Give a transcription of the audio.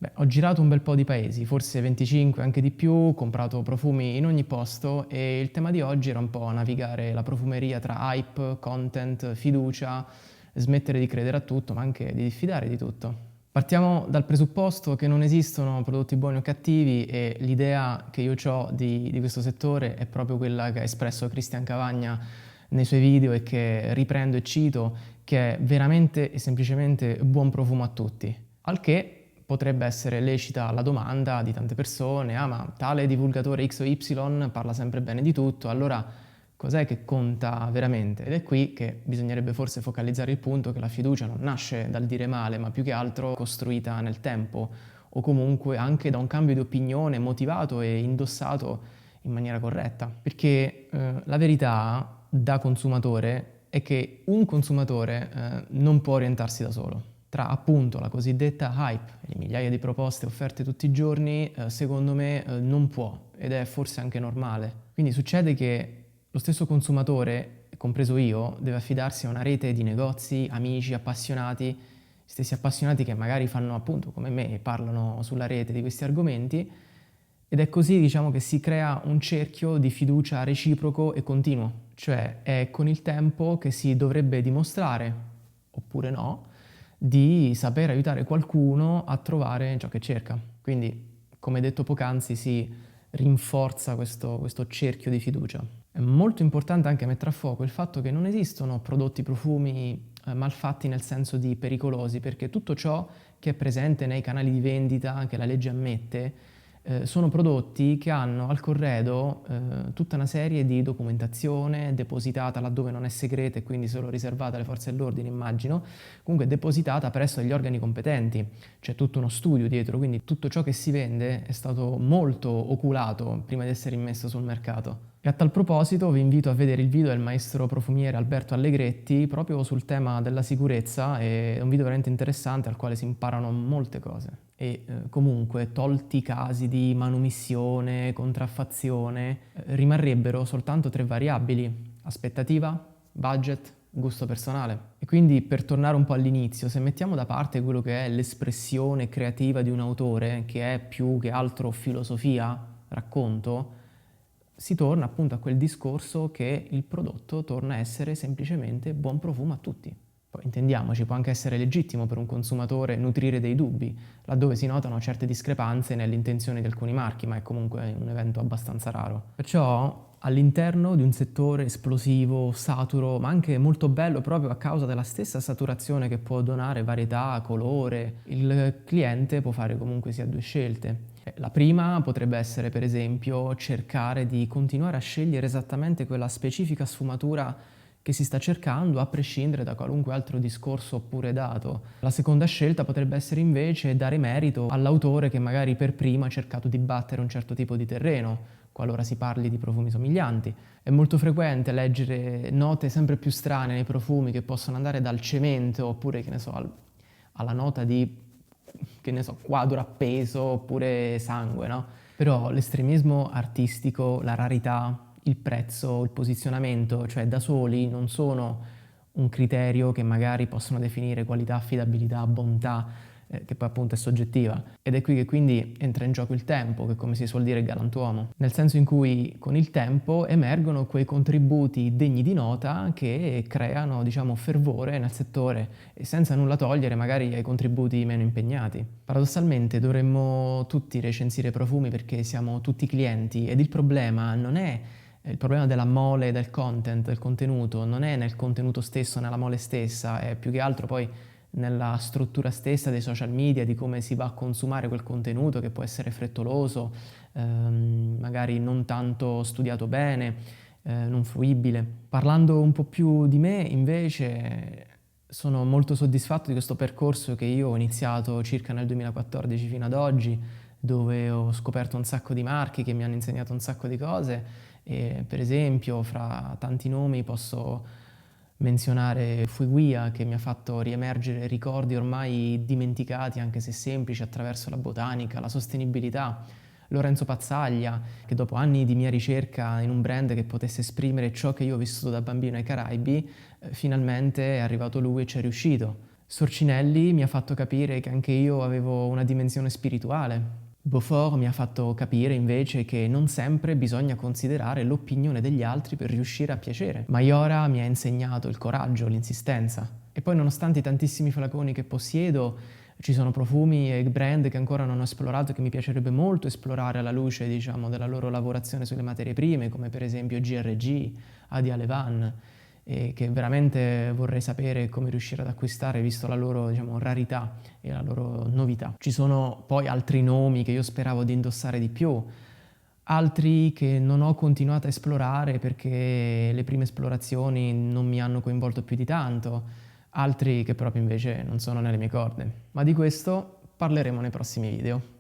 Beh, ho girato un bel po' di paesi, forse 25, anche di più, ho comprato profumi in ogni posto e il tema di oggi era un po' navigare la profumeria tra hype, content, fiducia, smettere di credere a tutto, ma anche di diffidare di tutto. Partiamo dal presupposto che non esistono prodotti buoni o cattivi e l'idea che io ho di questo settore è proprio quella che ha espresso Christian Cavagna nei suoi video e che riprendo e cito, che è veramente e semplicemente buon profumo a tutti. Al che potrebbe essere lecita la domanda di tante persone, ah ma tale divulgatore X o Y parla sempre bene di tutto, allora cos'è che conta veramente? Ed è qui che bisognerebbe forse focalizzare il punto che la fiducia non nasce dal dire male, ma più che altro costruita nel tempo o comunque anche da un cambio di opinione motivato e indossato in maniera corretta. Perché la verità da consumatore è che un consumatore non può orientarsi da solo. Tra appunto la cosiddetta hype e le migliaia di proposte offerte tutti i giorni, secondo me non può ed è forse anche normale. Quindi succede che lo stesso consumatore, compreso io, deve affidarsi a una rete di negozi, amici, appassionati, stessi appassionati che magari fanno appunto come me e parlano sulla rete di questi argomenti ed è così diciamo che si crea un cerchio di fiducia reciproco e continuo, cioè è con il tempo che si dovrebbe dimostrare, oppure no, di saper aiutare qualcuno a trovare ciò che cerca. Quindi, come detto poc'anzi, si rinforza questo cerchio di fiducia. È molto importante anche mettere a fuoco il fatto che non esistono prodotti, profumi malfatti nel senso di pericolosi, perché tutto ciò che è presente nei canali di vendita, che la legge ammette, sono prodotti che hanno al corredo tutta una serie di documentazione depositata laddove non è segreta e quindi solo riservata alle forze dell'ordine, immagino, comunque depositata presso gli organi competenti. C'è tutto uno studio dietro, quindi tutto ciò che si vende è stato molto oculato prima di essere immesso sul mercato. E a tal proposito vi invito a vedere il video del maestro profumiere Alberto Allegretti proprio sul tema della sicurezza, è un video veramente interessante al quale si imparano molte cose. E comunque, tolti i casi di manomissione, contraffazione, rimarrebbero soltanto tre variabili: aspettativa, budget, gusto personale. E quindi per tornare un po' all'inizio, se mettiamo da parte quello che è l'espressione creativa di un autore, che è più che altro filosofia, racconto, si torna appunto a quel discorso che il prodotto torna a essere semplicemente buon profumo a tutti. Poi intendiamoci, può anche essere legittimo per un consumatore nutrire dei dubbi, laddove si notano certe discrepanze nelle intenzioni di alcuni marchi, ma è comunque un evento abbastanza raro. Perciò all'interno di un settore esplosivo, saturo, ma anche molto bello proprio a causa della stessa saturazione che può donare varietà, colore, il cliente può fare comunque sia due scelte. La prima potrebbe essere, per esempio, cercare di continuare a scegliere esattamente quella specifica sfumatura che si sta cercando, a prescindere da qualunque altro discorso oppure dato. La seconda scelta potrebbe essere invece dare merito all'autore che magari per primo ha cercato di battere un certo tipo di terreno, qualora si parli di profumi somiglianti. È molto frequente leggere note sempre più strane nei profumi che possono andare dal cemento oppure, che ne so, alla nota di, che ne so, quadro appeso oppure sangue, no? Però l'estremismo artistico, la rarità, il prezzo, il posizionamento, cioè da soli non sono un criterio che magari possono definire qualità, affidabilità, bontà, che poi appunto è soggettiva. Ed è qui che quindi entra in gioco il tempo, che come si suol dire è galantuomo, nel senso in cui con il tempo emergono quei contributi degni di nota che creano, diciamo, fervore nel settore e senza nulla togliere magari ai contributi meno impegnati. Paradossalmente dovremmo tutti recensire profumi perché siamo tutti clienti ed il problema non è il problema della mole del content, del contenuto, non è nel contenuto stesso, nella mole stessa, è più che altro poi nella struttura stessa dei social media, di come si va a consumare quel contenuto che può essere frettoloso, magari non tanto studiato bene, non fruibile. Parlando un po' più di me, invece, sono molto soddisfatto di questo percorso che io ho iniziato circa nel 2014 fino ad oggi, dove ho scoperto un sacco di marchi che mi hanno insegnato un sacco di cose e per esempio fra tanti nomi posso menzionare Fueguia che mi ha fatto riemergere ricordi ormai dimenticati anche se semplici attraverso la botanica, la sostenibilità, Lorenzo Pazzaglia che dopo anni di mia ricerca in un brand che potesse esprimere ciò che io ho vissuto da bambino ai Caraibi finalmente è arrivato lui e ci è riuscito. Sorcinelli mi ha fatto capire che anche io avevo una dimensione spirituale. Beaufort mi ha fatto capire invece che non sempre bisogna considerare l'opinione degli altri per riuscire a piacere. Maiora mi ha insegnato il coraggio, l'insistenza. E poi nonostante i tantissimi flaconi che possiedo, ci sono profumi e brand che ancora non ho esplorato e che mi piacerebbe molto esplorare alla luce, diciamo, della loro lavorazione sulle materie prime, come per esempio GRG, Adi Alevan, e che veramente vorrei sapere come riuscire ad acquistare visto la loro, diciamo, rarità e la loro novità. Ci sono poi altri nomi che io speravo di indossare di più, altri che non ho continuato a esplorare perché le prime esplorazioni non mi hanno coinvolto più di tanto, altri che proprio invece non sono nelle mie corde. Ma di questo parleremo nei prossimi video.